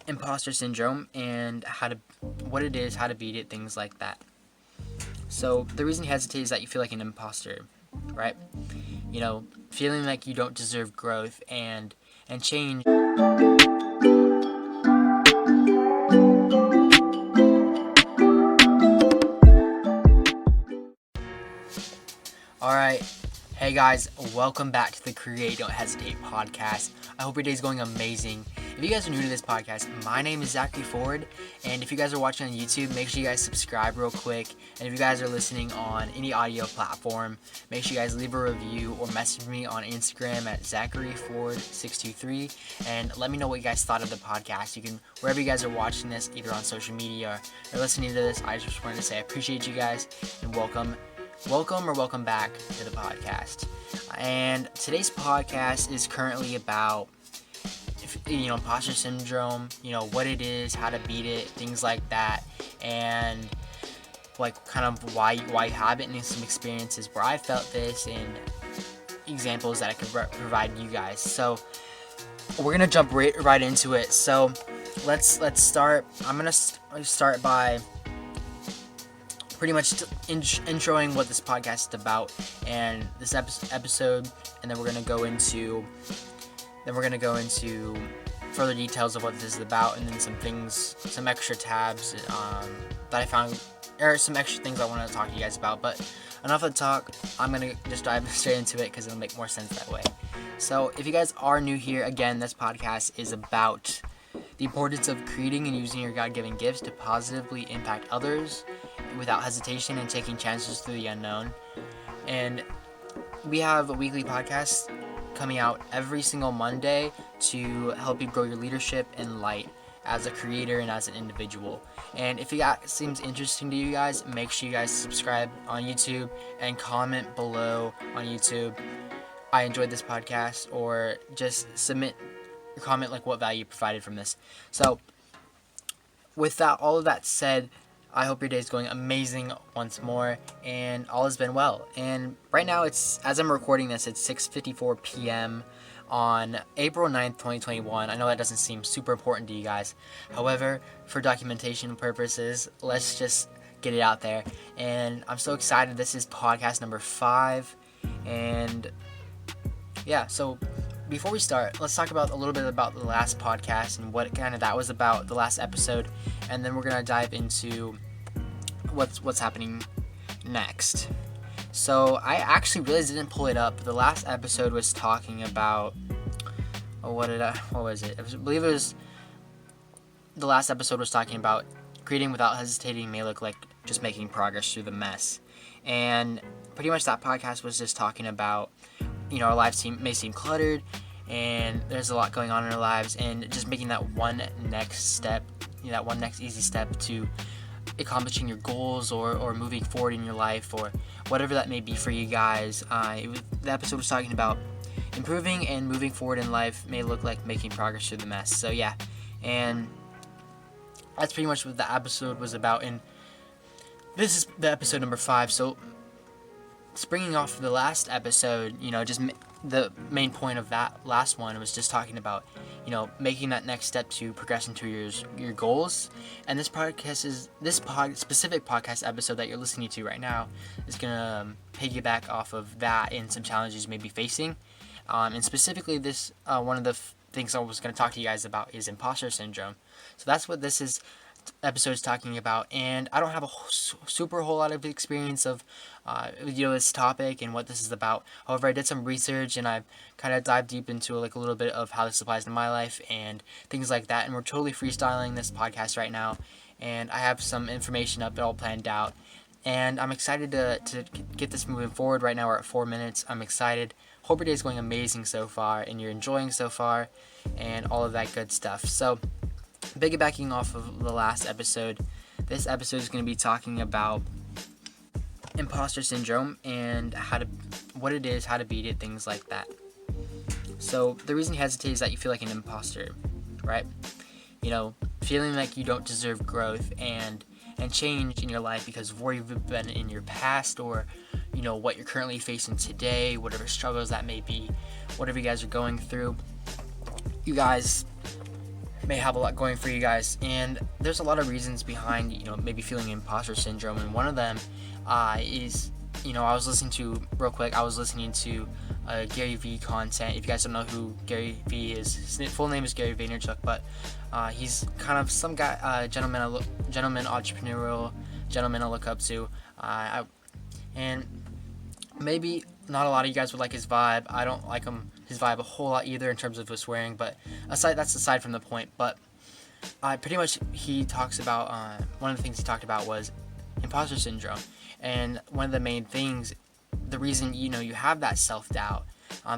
imposter syndrome and what it is, how to beat it, things like that. So the reason you hesitate is that you feel like an imposter, right? Feeling like you don't deserve growth and change. All right. Hey guys, welcome back to the Create Don't Hesitate podcast. I hope your day's going amazing. If you guys are new to this podcast, my name is Zackary Ford, and if you guys are watching on YouTube, make sure you guys subscribe real quick. And if you guys are listening on any audio platform, make sure you guys leave a review or message me on Instagram at ZacharyFord623 and let me know what you guys thought of the podcast. You can, wherever you guys are watching this, either on social media or listening to this, I just wanted to say I appreciate you guys and welcome back to the podcast. And today's podcast is currently about imposter syndrome, what it is, how to beat it, things like that, and like kind of why you have it, and some experiences where I felt this and examples that I could provide you guys. So we're gonna jump right into it. So let's start. I'm gonna start by pretty much introing what this podcast is about and this episode, and then we're gonna go into further details of what this is about, and then some extra tabs that I found, or some extra things I want to talk to you guys about. But enough of the talk, I'm gonna just dive straight into it because it'll make more sense that way. So if you guys are new here, again, this podcast is about the importance of creating and using your God-given gifts to positively impact others without hesitation and taking chances through the unknown. And we have a weekly podcast coming out every single Monday to help you grow your leadership and light as a creator and as an individual. And if it seems interesting to you guys, make sure you guys subscribe on YouTube and comment below on YouTube, I enjoyed this podcast, or just submit your comment like what value you provided from this. So with all of that said, I hope your day is going amazing once more, and all has been well. And right now, as I'm recording this, it's 6:54 p.m. on April 9th, 2021. I know that doesn't seem super important to you guys. However, for documentation purposes, let's just get it out there. And I'm so excited. This is podcast number 5. And yeah, so before we start, let's talk a little bit about the last podcast and what kind of that was about, the last episode, and then we're gonna dive into what's happening next. So I actually really didn't pull it up. The last episode was talking about what was it? I believe it was the last episode was talking about creating without hesitating may look like just making progress through the mess, and pretty much that podcast was just talking about our lives may seem cluttered, and there's a lot going on in our lives, and just making that one next step, that one next easy step to accomplishing your goals or moving forward in your life, or whatever that may be for you guys. The episode was talking about improving and moving forward in life may look like making progress through the mess. So yeah, and that's pretty much what the episode was about, and this is the episode number 5. So springing off of the last episode, just the main point of that last one was just talking about, making that next step to progress into your goals. And this specific podcast episode that you're listening to right now is gonna piggyback off of that and some challenges you may be facing. And specifically, this one of the things I was gonna talk to you guys about is imposter syndrome. So that's what this episode is talking about, and I don't have a whole lot of experience of this topic and what this is about. However, I did some research and I kind of dived deep into a little bit of how this applies to my life and things like that, and we're totally freestyling this podcast right now, and I have some information up all planned out, and I'm excited to get this moving forward. Right now we're at 4 minutes. I'm excited. Hope your day is going amazing so far and you're enjoying so far and all of that good stuff. So piggybacking off of the last episode, this episode is going to be talking about imposter syndrome and what it is, how to beat it, things like that. So the reason you hesitate is that you feel like an imposter, right? Feeling like you don't deserve growth and change in your life because of where you've been in your past, or what you're currently facing today, whatever struggles that may be, whatever you guys are going through. You guys, may have a lot going for you guys, and there's a lot of reasons behind maybe feeling imposter syndrome, and one of them is I was listening to Gary Vee content. If you guys don't know who Gary Vee is, his full name is Gary Vaynerchuk, but he's kind of some guy, entrepreneurial gentleman I look up to, and maybe not a lot of you guys would like his vibe. I don't like his vibe a whole lot either in terms of his swearing, but that's aside from the point. But pretty much he talks about one of the things he talked about was imposter syndrome, and one of the main things, the reason you have that self-doubt,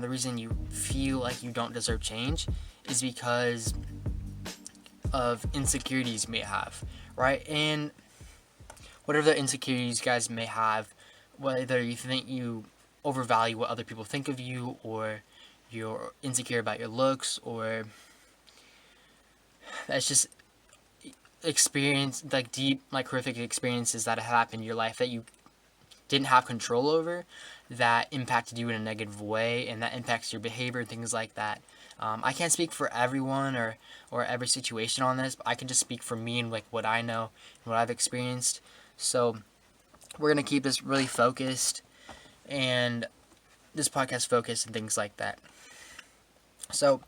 the reason you feel like you don't deserve change, is because of insecurities you may have, right? And whatever the insecurities you guys may have, whether you think you overvalue what other people think of you, or you're insecure about your looks, or that's just deep, horrific experiences that have happened in your life that you didn't have control over, that impacted you in a negative way, and that impacts your behavior and things like that. I can't speak for everyone or every situation on this, but I can just speak for me and what I know and what I've experienced. So we're gonna keep this really focused, and this podcast focused and things like that. So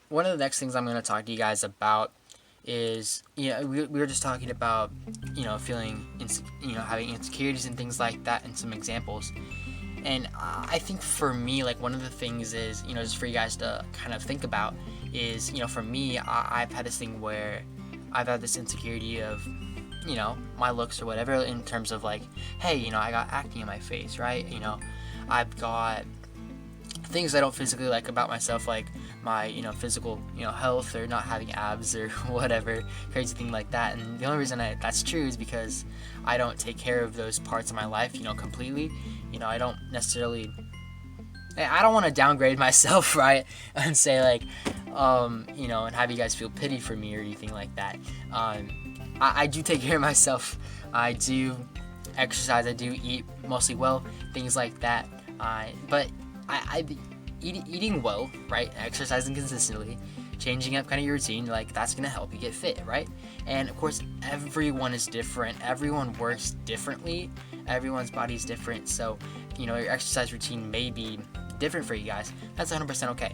one of the next things I'm going to talk to you guys about is, we were just talking about, feeling, having insecurities and things like that, and some examples. And I think for me, one of the things is, just for you guys to kind of think about is, for me, I've had this thing where I've had this insecurity of, my looks or whatever, in terms of hey, I got acne on my face, right? I've got things I don't physically like about myself, like my physical health, or not having abs, or whatever crazy thing like that. And the only reason that's true is because I don't take care of those parts of my life completely. I don't necessarily, I don't want to downgrade myself, right, and say and have you guys feel pity for me or anything like that. I do take care of myself. I do exercise. I do eat mostly well, things like that. But eating well, right? Exercising consistently, changing up kind of your routine, that's gonna help you get fit, right? And of course, everyone is different. Everyone works differently. Everyone's body is different. So, your exercise routine may be different for you guys. That's 100% okay.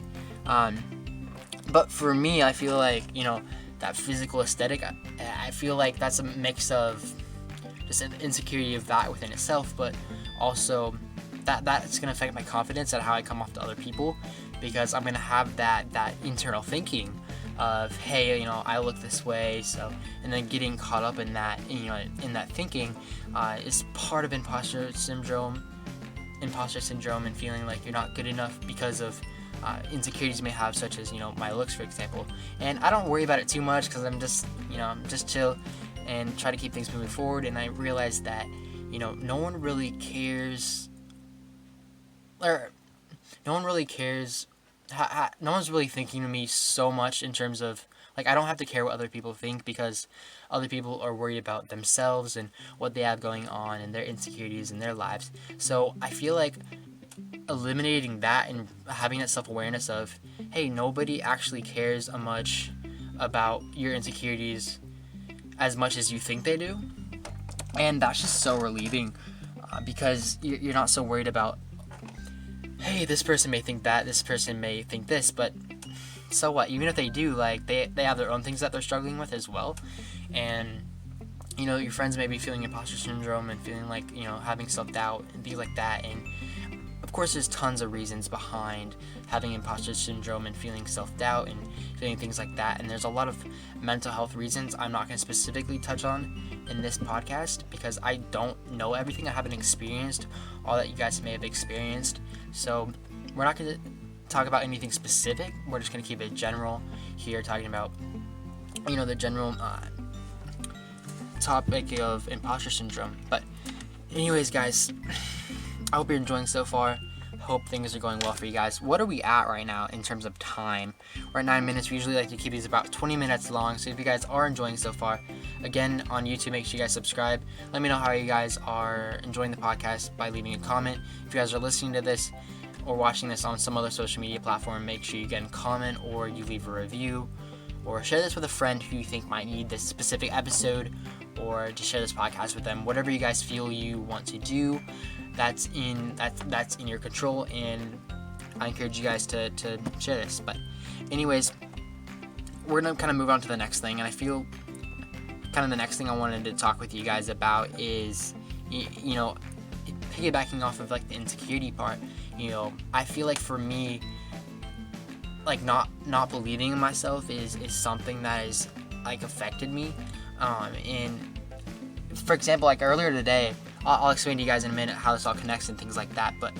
But for me, I feel that physical aesthetic, I feel like that's a mix of just an insecurity of that within itself, but also that's going to affect my confidence and how I come off to other people, because I'm going to have that internal thinking of, hey, I look this way, so, and then getting caught up in that, in that thinking is part of imposter syndrome, and feeling like you're not good enough because of insecurities you may have, such as my looks, for example. And I don't worry about it too much, because I'm just just chill and try to keep things moving forward. And I realize that no one really cares, or no one really cares. No one's really thinking of me so much in terms of I don't have to care what other people think, because other people are worried about themselves and what they have going on and their insecurities in their lives. So I feel like eliminating that and having that self-awareness of, hey, nobody actually cares much about your insecurities as much as you think they do, and that's just so relieving, because you're not so worried about, hey, this person may think that, this person may think this, but so what? Even if they do, they have their own things that they're struggling with as well. And your friends may be feeling imposter syndrome and feeling having self-doubt and things like that. And of course, there's tons of reasons behind having imposter syndrome and feeling self-doubt and feeling things like that. And there's a lot of mental health reasons I'm not going to specifically touch on in this podcast, because I don't know everything. I haven't experienced all that you guys may have experienced. So we're not going to talk about anything specific. We're just going to keep it general here, talking about, the general topic of imposter syndrome. But anyways, guys, I hope you're enjoying so far. Hope things are going well for you guys. What are we at right now in terms of time? We're at 9 minutes. We usually like to keep these about 20 minutes long. So if you guys are enjoying so far, again, on YouTube, make sure you guys subscribe. Let me know how you guys are enjoying the podcast by leaving a comment. If you guys are listening to this or watching this on some other social media platform, make sure you get a comment or you leave a review or share this with a friend who you think might need this specific episode, or just share this podcast with them. Whatever you guys feel you want to do, that's in your control, and I encourage you guys to share this. But anyways, we're gonna kind of move on to the next thing, and I feel kind of the next thing I wanted to talk with you guys about is, you know, piggybacking off of like the insecurity part. You know, I feel like for me, like not believing in myself is something that is like affected me. And for example, like earlier today, I'll explain to you guys in a minute how this all connects and things like that. But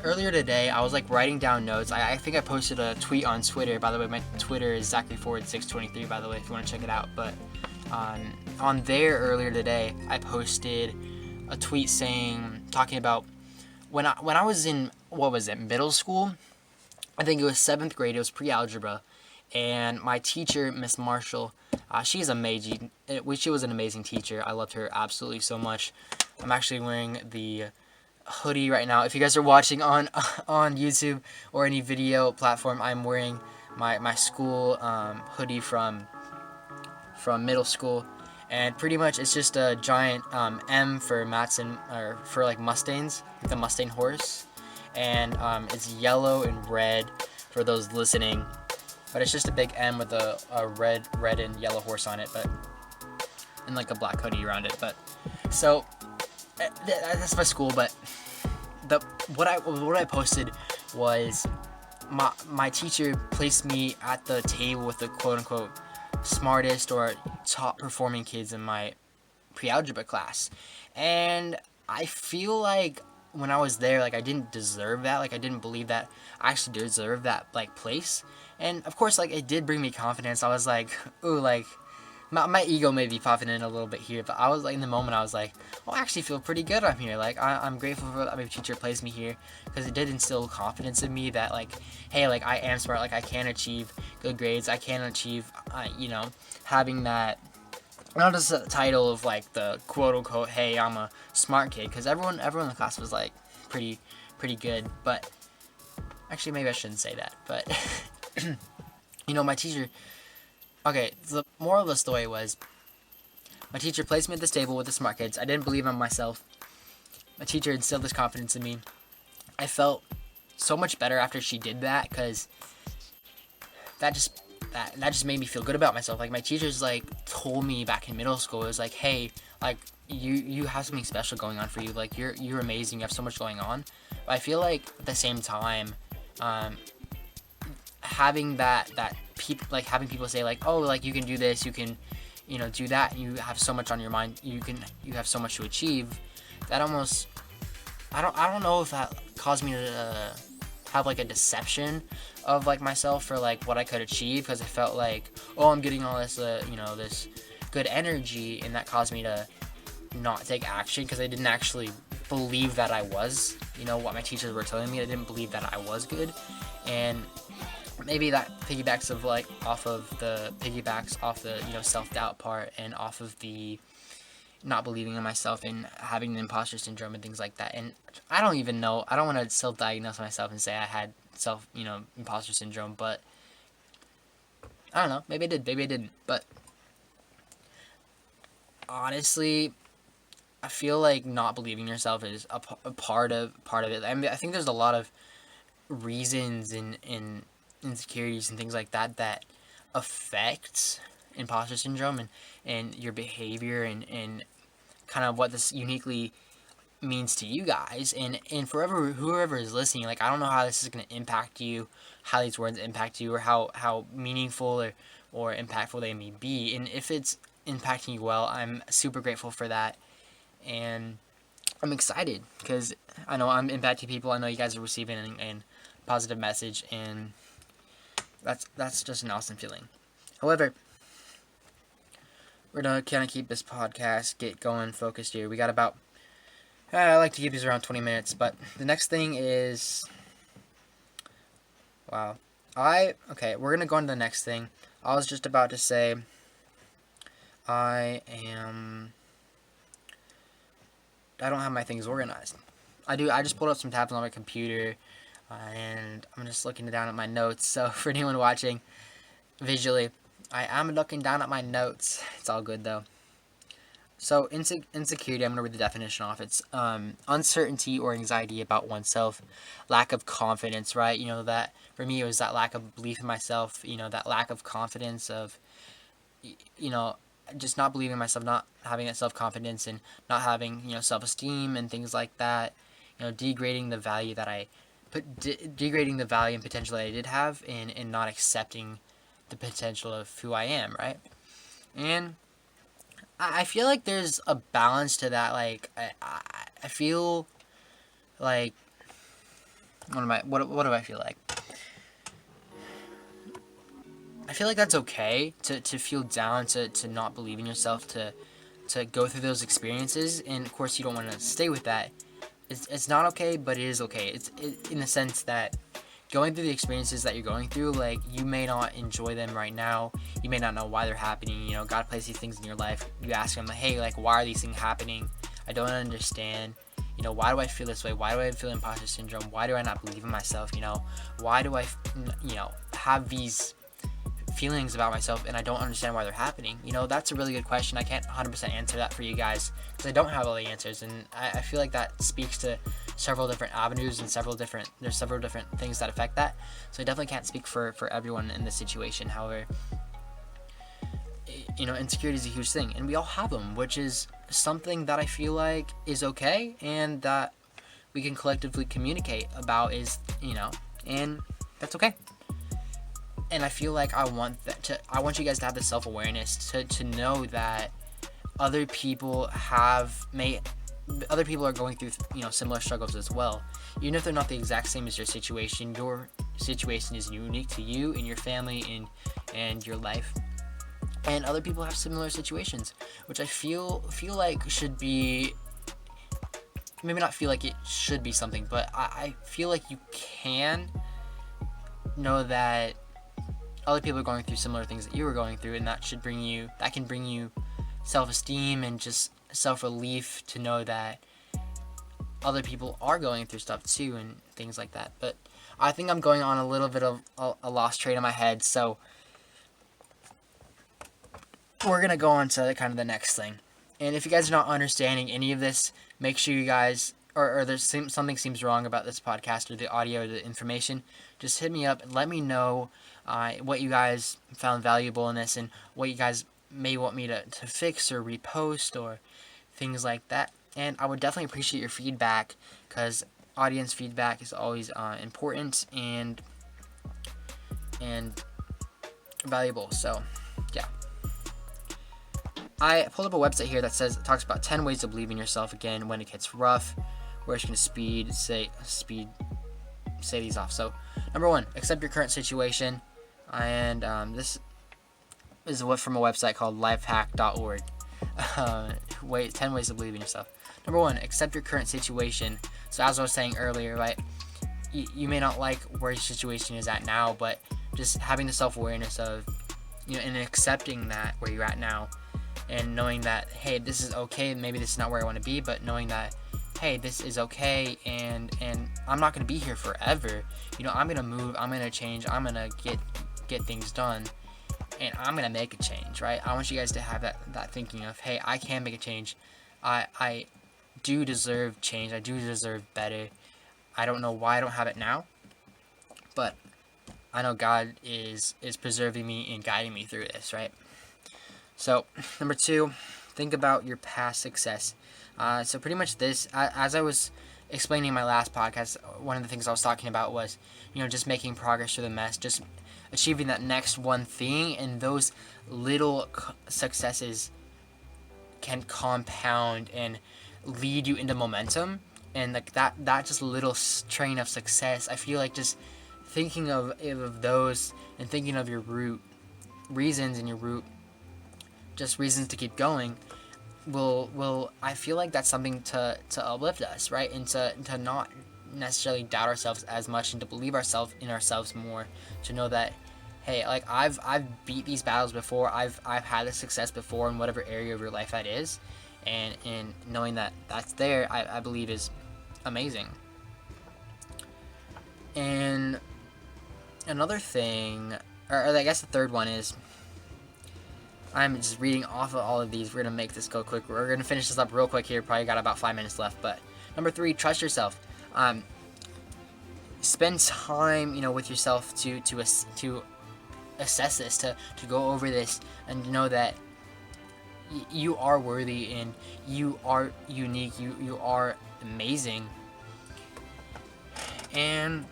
earlier today, I was like writing down notes. I think I posted a tweet on Twitter. By the way, my Twitter is Zackary623. By the way, if you want to check it out. But on there earlier today, I posted a tweet talking about when I was in, what was it, middle school. I think it was 7th grade. It was pre-algebra, and my teacher, Miss Marshall, she's amazing. She was an amazing teacher. I loved her absolutely so much. I'm actually wearing the hoodie right now. If you guys are watching on YouTube or any video platform, I'm wearing my school hoodie from middle school, and pretty much it's just a giant M for Matson, or for like Mustangs, the Mustang horse, and it's yellow and red for those listening, but it's just a big M with a red and yellow horse on it, but and like a black hoodie around it. But so that's my school. But what I posted was my teacher placed me at the table with the quote unquote smartest or top performing kids in my pre-algebra class, and I feel like when I was there, like I didn't deserve that. Like I didn't believe that I actually deserved that like place. And of course, like it did bring me confidence. I was like, ooh, like my ego may be popping in a little bit here, but I was like, in the moment, I was like, oh, I actually feel pretty good. I'm here. Like I'm grateful for that my teacher placed me here, because it did instill confidence in me that like, hey, like I am smart. Like I can achieve good grades. I can achieve, having that. Not just the title of like the quote unquote, hey, I'm a smart kid, because everyone in the class was like pretty good. But actually, maybe I shouldn't say that. But my teacher. Okay, the moral of the story was, my teacher placed me at this table with the smart kids. I didn't believe in myself. My teacher instilled this confidence in me. I felt so much better after she did that, because that just made me feel good about myself. Like my teachers like told me back in middle school, it was like, hey, like you have something special going on for you. Like you're amazing. You have so much going on. But I feel like at the same time, having having people say like, oh, like you can do this, you can, do that. You have so much on your mind. You have so much to achieve. That almost, I don't know if that caused me to have like a deception of like myself for like what I could achieve, because I felt like, oh, I'm getting all this this good energy, and that caused me to not take action, because I didn't actually believe that I was, what my teachers were telling me. I didn't believe that I was good. And maybe that piggybacks off the self-doubt part, and off of the not believing in myself and having the imposter syndrome and things like that. And I don't even know, I don't want to self-diagnose myself and say I had imposter syndrome, but I don't know, maybe I did, maybe I didn't. But honestly, I feel like not believing in yourself is a part of it. I mean, I think there's a lot of reasons and insecurities and things like that affect imposter syndrome and your behavior and kind of what this uniquely means to you guys, and for whoever is listening. Like I don't know how this is going to impact you, how these words impact you, or how meaningful or impactful they may be. And if it's impacting you well, I'm super grateful for that, and I'm excited because I know I'm impacting people. I know you guys are receiving a positive message, and that's just an awesome feeling. However, we're gonna kind of keep this podcast get going focused here. We got about I like to keep these around 20 minutes, but the next thing is, wow. Okay, we're going to go on to the next thing. I was just about to say, I don't have my things organized. I just pulled up some tabs on my computer, and I'm just looking down at my notes. So for anyone watching, visually. I am looking down at my notes. It's all good though. So insecurity, I'm gonna read the definition off. It's uncertainty or anxiety about oneself, lack of confidence, right? You know, that for me it was that lack of belief in myself. You know, that lack of confidence of, you know, just not believing in myself, not having that self confidence, and not having, you know, self esteem and things like that. You know, degrading the value that I degrading the value and potential that I did have, and not accepting the potential of who I am, right? And I feel like there's a balance to that. Like I feel like what do I feel like? I feel like that's okay to feel down, to not believe in yourself, to go through those experiences, and of course you don't want to stay with that. It's not okay, but it is okay. In the sense that going through the experiences that you're going through, like, you may not enjoy them right now. You may not know why they're happening. You know, God places these things in your life. You ask Him, like, hey, like, why are these things happening? I don't understand. You know, why do I feel this way? Why do I feel imposter syndrome? Why do I not believe in myself? You know, why do I, you know, have these feelings about myself and I don't understand why they're happening? You know, that's a really good question. I can't 100% answer that for you guys because I don't have all the answers, and I feel like that speaks to several different avenues and there's several different things that affect that. So I definitely can't speak for everyone in this situation. However, you know, insecurity is a huge thing and we all have them, which is something that I feel like is okay and that we can collectively communicate about, is, you know, and that's okay. And I feel like I want you guys to have the self-awareness to know that other people are going through, you know, similar struggles as well. Even if they're not the exact same as your situation is unique to you and your family and your life. And other people have similar situations, which I feel like should be, maybe not feel like it should be something, but I feel like you can know that other people are going through similar things that you were going through, and that can bring you self-esteem and just self-relief to know that other people are going through stuff too and things like that. But I think I'm going on a little bit of a lost train in my head, so we're gonna go on to kind of the next thing. And if you guys are not understanding any of this, make sure you guys, or there's something seems wrong about this podcast or the audio or the information, just hit me up and let me know what you guys found valuable in this and what you guys may want me to fix or repost or things like that. And I would definitely appreciate your feedback because audience feedback is always important and valuable. So yeah. I pulled up a website here that talks about 10 ways to believe in yourself again when it gets rough. We're just gonna say these off. So, number 1, accept your current situation, and this is from a website called lifehack.org. 10 ways to believe in yourself. Number 1, accept your current situation. So as I was saying earlier, right, you may not like where your situation is at now, but just having the self-awareness of, you know, and accepting that where you're at now, and knowing that, hey, this is okay, maybe this is not where I want to be, but knowing that, hey, this is okay, and I'm not going to be here forever. You know, I'm going to move, I'm going to change, I'm going to get things done, and I'm going to make a change, right? I want you guys to have that thinking of, hey, I can make a change. I do deserve change. I do deserve better. I don't know why I don't have it now, but I know God is preserving me and guiding me through this, right? So, number 2, think about your past success. So pretty much this, as I was explaining in my last podcast, one of the things I was talking about was, you know, just making progress through the mess, just achieving that next one thing, and those little successes can compound and lead you into momentum, and like that just little train of success, I feel like just thinking of those and thinking of your root reasons and your root just reasons to keep going will I feel like that's something to uplift us, right? And to not necessarily doubt ourselves as much and to believe in ourselves more, to know that, hey, like I've beat these battles before, I've had a success before in whatever area of your life that is, and knowing that that's there, I believe is amazing. And another thing or I guess the third one is, I'm just reading off of all of these. We're going to make this go quick. We're going to finish this up real quick here. Probably got about 5 minutes left. But number 3, trust yourself. Spend time, with yourself to assess this, to go over this, and know that you are worthy and you are unique. You are amazing. And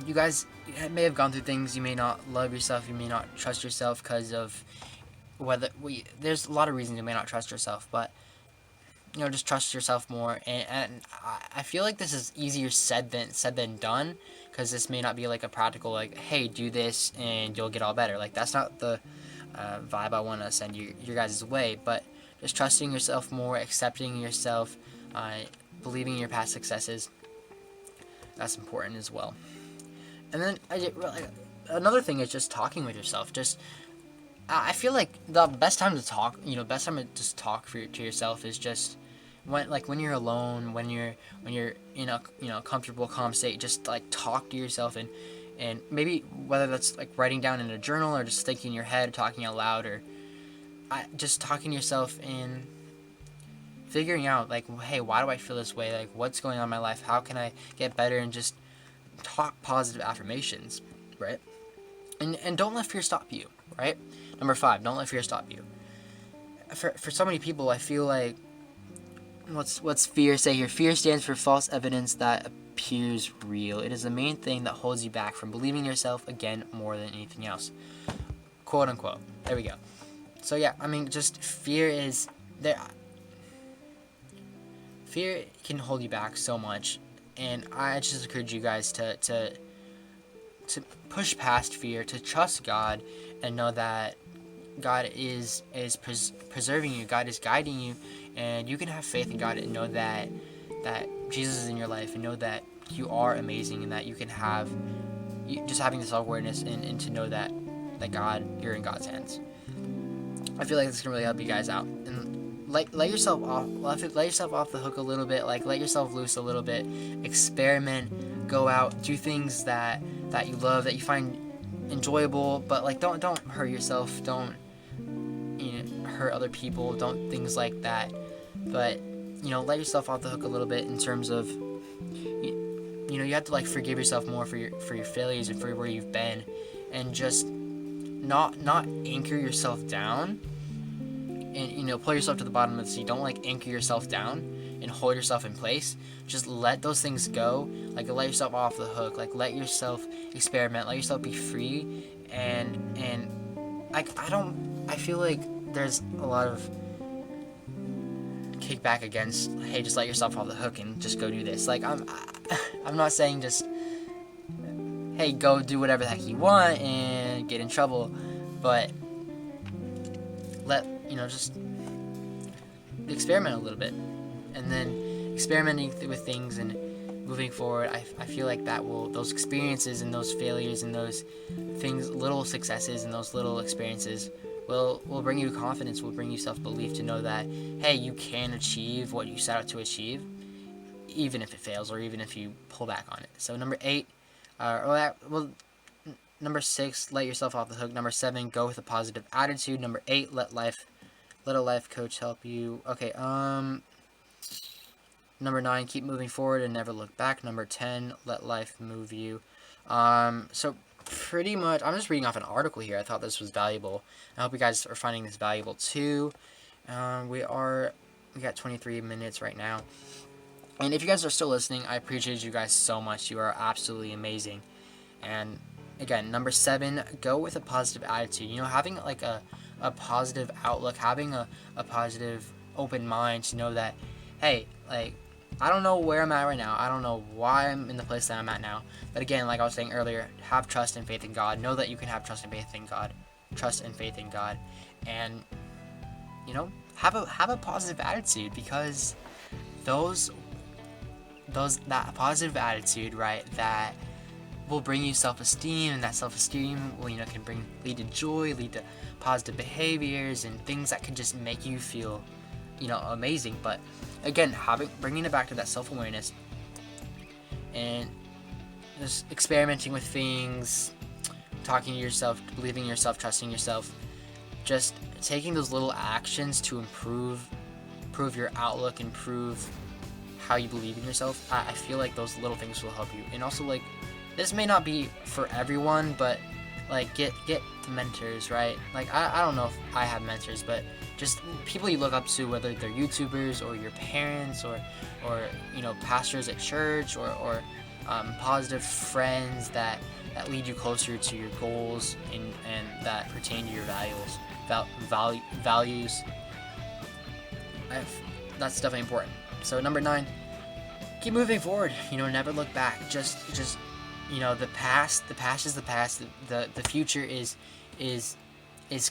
you guys may have gone through things. You may not love yourself. You may not trust yourself because of there's a lot of reasons you may not trust yourself, but just trust yourself more. And I feel like this is easier said than done, because this may not be like a practical, like, hey, do this and you'll get all better. Like, that's not the vibe I want to send you your guys' way. But just trusting yourself more, accepting yourself, believing in your past successes, that's important as well. And then another thing is just talking with yourself. I feel like the best time to talk, best time to just talk to yourself is just when you're alone, when you're in a comfortable, calm state. Just like talk to yourself, and maybe whether that's like writing down in a journal or just thinking in your head, talking out loud, or just talking to yourself and figuring out, like, hey, why do I feel this way? Like, what's going on in my life? How can I get better? And just talk positive affirmations, right? And don't let fear stop you, right? Number 5, don't let fear stop you. For so many people, I feel like, what's fear say here? Fear stands for false evidence that appears real. It is the main thing that holds you back from believing in yourself again more than anything else. Quote unquote. There we go. So yeah, just fear is there. Fear can hold you back so much, and I just encourage you guys to push past fear, to trust God, and know that God is preserving you. God is guiding you, and you can have faith in God and know that Jesus is in your life, and know that you are amazing, and that you can have just having this self-awareness and to know that you're in God's hands. I feel like this can really help you guys out, and let yourself off the hook a little bit. Like, let yourself loose a little bit. Experiment, go out, do things that you love, that you find enjoyable, but like don't hurt yourself, don't hurt other people, don't things like that. But let yourself off the hook a little bit in terms of you have to like forgive yourself more for your failures and for where you've been, and just not anchor yourself down and pull yourself to the bottom of the sea. Don't like anchor yourself down and hold yourself in place. Just let those things go. Like, let yourself off the hook. Like, let yourself experiment. Let yourself be free. And I feel like there's a lot of kickback against, hey, just let yourself off the hook and just go do this. Like, I'm not saying just, hey, go do whatever the heck you want and get in trouble, but just experiment a little bit. And then experimenting with things and moving forward, I feel like those experiences and those failures and those things, little successes and those little experiences will bring you confidence, will bring you self-belief to know that, hey, you can achieve what you set out to achieve, even if it fails or even if you pull back on it. So number 6, let yourself off the hook. Number 7, go with a positive attitude. Number 8, let a life coach help you. Okay, number 9, keep moving forward and never look back. Number 10, let life move you. So pretty much, I'm just reading off an article here. I thought this was valuable. I hope you guys are finding this valuable too. We got 23 minutes right now. And if you guys are still listening, I appreciate you guys so much. You are absolutely amazing. And again, number 7, go with a positive attitude. Having like a positive outlook, having a positive open mind to know that, hey, like, I don't know where I'm at right now. I don't know why I'm in the place that I'm at now. But again, like I was saying earlier, have trust and faith in God. Know that you can have trust and faith in God. Trust and faith in God. And, have a positive attitude, because that positive attitude, right, that will bring you self-esteem, and that self-esteem will, can lead to joy, lead to positive behaviors and things that could just make you feel, amazing. But again, bringing it back to that self-awareness and just experimenting with things, talking to yourself, believing in yourself, trusting yourself, just taking those little actions to improve your outlook, improve how you believe in yourself. I feel like those little things will help you. And also, like, this may not be for everyone, but like get mentors, right? Like I don't know if I have mentors, but just people you look up to, whether they're YouTubers or your parents or pastors at church or positive friends that lead you closer to your goals and that pertain to your values. That's definitely important. So number 9, keep moving forward. Never look back. Just the past is the past. The future is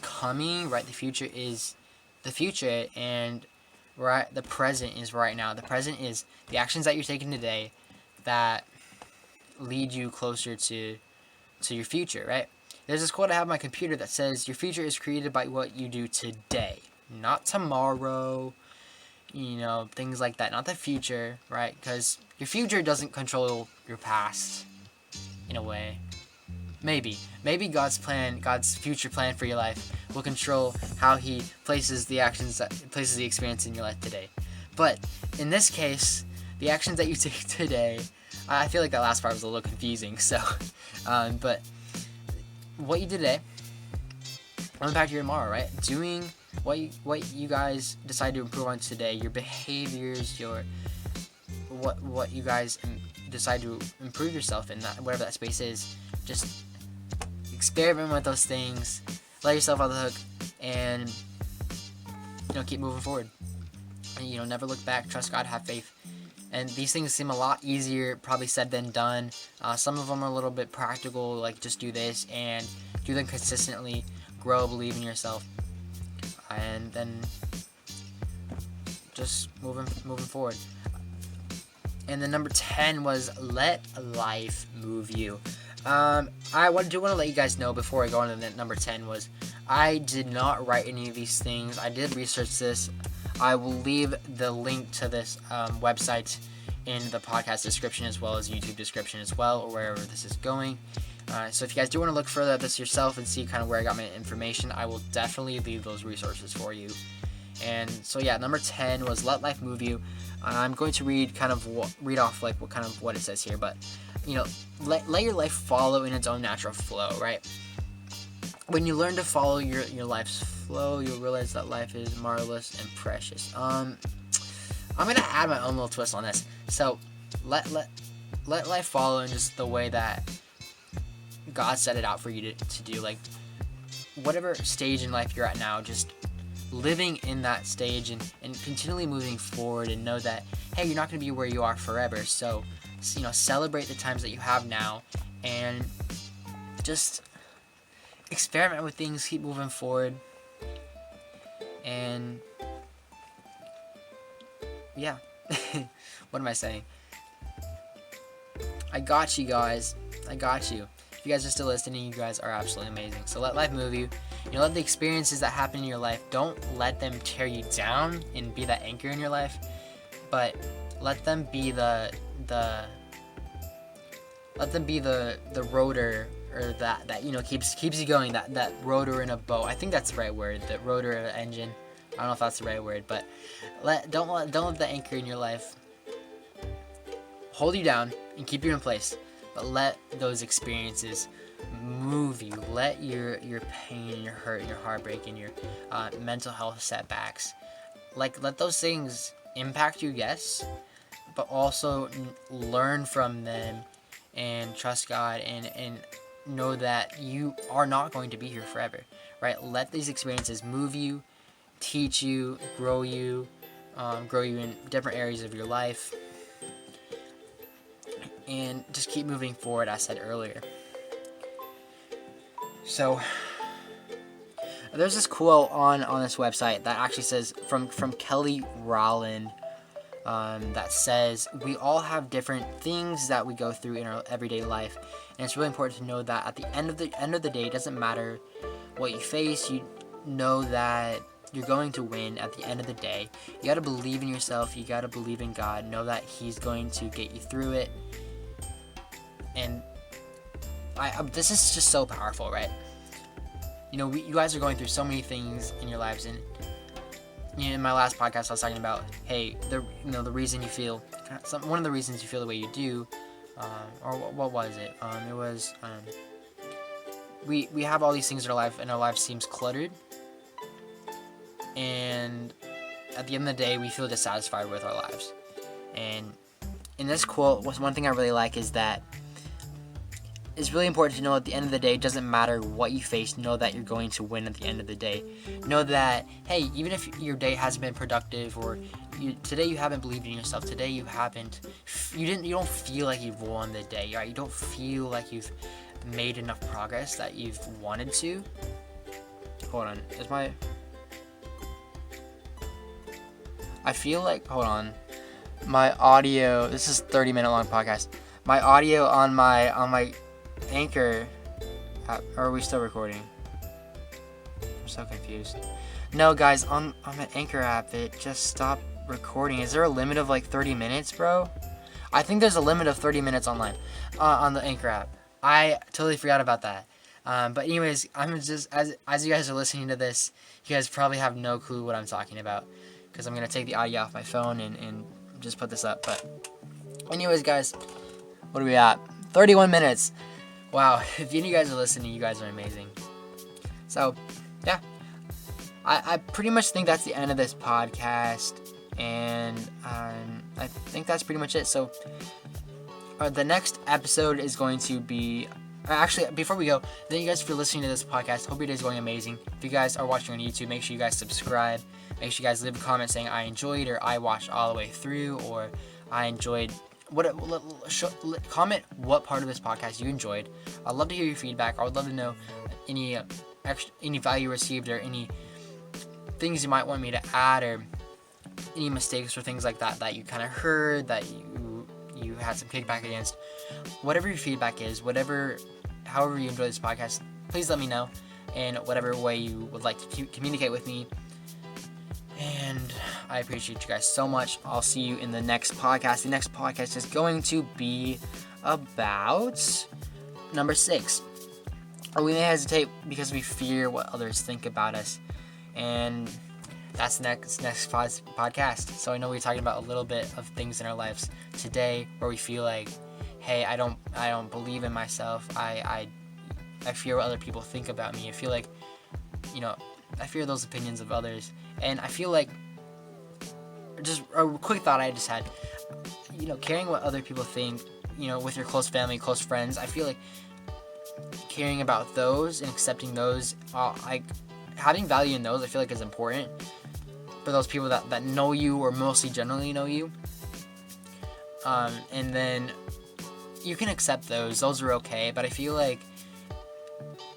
coming, right? The future is the future, and right, the present is right now. The present is the actions that you're taking today that lead you closer to your future, right? There's this quote I have on my computer that says, your future is created by what you do today, not tomorrow, things like that, not the future, right? Because your future doesn't control your past, in a way. Maybe God's future plan for your life will control how he places the experience in your life today. But in this case, the actions that you take today, I feel like that last part was a little confusing, so, but what you did today will impact you tomorrow, right? Doing what you guys decide to improve on today, your behaviors, what you guys decide to improve yourself in, that whatever that space is, just experiment with those things, let yourself out of the hook, and keep moving forward. And, never look back, trust God, have faith. And these things seem a lot easier probably said than done. Some of them are a little bit practical, like just do this and do them consistently, grow, believe in yourself, and then just moving forward. And then number 10 was let life move you. I do want to let you guys know before I go on to number 10 was I did not write any of these things. I did research this. I will leave the link to this website in the podcast description as well as YouTube description as well, or wherever this is going. So if you guys do want to look further at this yourself and see kind of where I got my information, I will definitely leave those resources for you. And so yeah, number 10 was let life move you. I'm going to read off like what it says here, but let your life follow in its own natural flow, right? When you learn to follow your life's flow, you'll realize that life is marvelous and precious. I'm gonna add my own little twist on this. So let life follow in just the way that God set it out for you to do. Like whatever stage in life you're at now, just living in that stage and continually moving forward, and know that, hey, you're not going to be where you are forever. So celebrate the times that you have now and just experiment with things, keep moving forward, and yeah. What am I saying? I got you guys. I got you. If you guys are still listening, you guys are absolutely amazing. So let life move you. Let the experiences that happen in your life, don't let them tear you down and be that anchor in your life, but let them be the rotor, or that keeps you going, that rotor in a boat. I think that's the right word, the rotor of an engine. I don't know if that's the right word, but don't let the anchor in your life hold you down and keep you in place, but let those experiences move you. Let your pain and your hurt and your heartbreak and your mental health setbacks, let those things impact you, yes, but also learn from them and trust God and know that you are not going to be here forever, right? Let these experiences move you, teach you, grow you in different areas of your life, and just keep moving forward, as I said earlier. So there's this quote on this website that actually says from Kelly Rowland, that says, we all have different things that we go through in our everyday life, and it's really important to know that at the end of the day, it doesn't matter what you face, you know that you're going to win at the end of the day. You got to believe in yourself, you got to believe in God, know that He's going to get you through it, and this is just so powerful, right? You guys are going through so many things in your lives, and in my last podcast I was talking about, hey, the reason you feel, one of the reasons you feel the way you do, or what was it? It was we have all these things in our life, and our life seems cluttered, and at the end of the day we feel dissatisfied with our lives. And in this quote, one thing I really like is that it's really important to know at the end of the day, it doesn't matter what you face, know that you're going to win at the end of the day. Know that, hey, even if your day hasn't been productive, or today you haven't believed in yourself, today you don't feel like you've won the day, right? You don't feel like you've made enough progress that you've wanted to. Hold on, my audio, this is 30-minute long podcast. My audio on my Anchor app, or are we still recording? I'm so confused. No, guys, on the Anchor app, it just stopped recording. Is there a limit of like 30 minutes, bro? I think there's a limit of 30 minutes online on the Anchor app. I totally forgot about that. But anyways, I'm just, as you guys are listening to this, you guys probably have no clue what I'm talking about, because I'm going to take the audio off my phone and just put this up. But anyways, guys, what are we at? 31 minutes. Wow, if any of you guys are listening, you guys are amazing. So, yeah. I pretty much think that's the end of this podcast, and I think that's pretty much it. So, the next episode is going to be... Actually, before we go, thank you guys for listening to this podcast. Hope your day is going amazing. If you guys are watching on YouTube, make sure you guys subscribe. Make sure you guys leave a comment saying I enjoyed, or I watched all the way through, or I enjoyed... Comment what part of this podcast you enjoyed. I'd love to hear your feedback. I would love to know any value received, or any things you might want me to add, or any mistakes or things like that you kind of heard that you had some kickback against. Whatever your feedback is, however you enjoy this podcast, please let me know in whatever way you would like to communicate with me. And I appreciate you guys so much. I'll see you in the next podcast. The next podcast is going to be about number 6. Or we may hesitate because we fear what others think about us. And that's the next podcast. So I know we're talking about a little bit of things in our lives today where we feel like, hey, I don't believe in myself. I fear what other people think about me. I feel like, I fear those opinions of others. And I feel like, just a quick thought I just had, caring what other people think, with your close family, close friends, I feel like caring about those and accepting those, having value in those, I feel like is important for those people that know you, or mostly generally know you. And then you can accept those are okay, but I feel like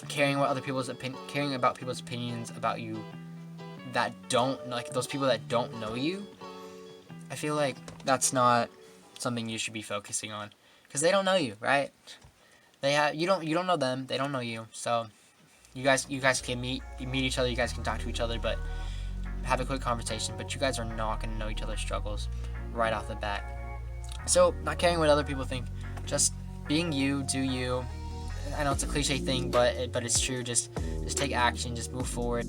caring about people's opinions about you that don't, like those people that don't know you, I feel like that's not something you should be focusing on, because they don't know you, right? You don't know them, they don't know you. So you guys can meet each other, you guys can talk to each other, but have a quick conversation, but you guys are not going to know each other's struggles right off the bat. So not caring what other people think, just being you, do you. I know it's a cliche thing, but it's true. Just take action, just move forward.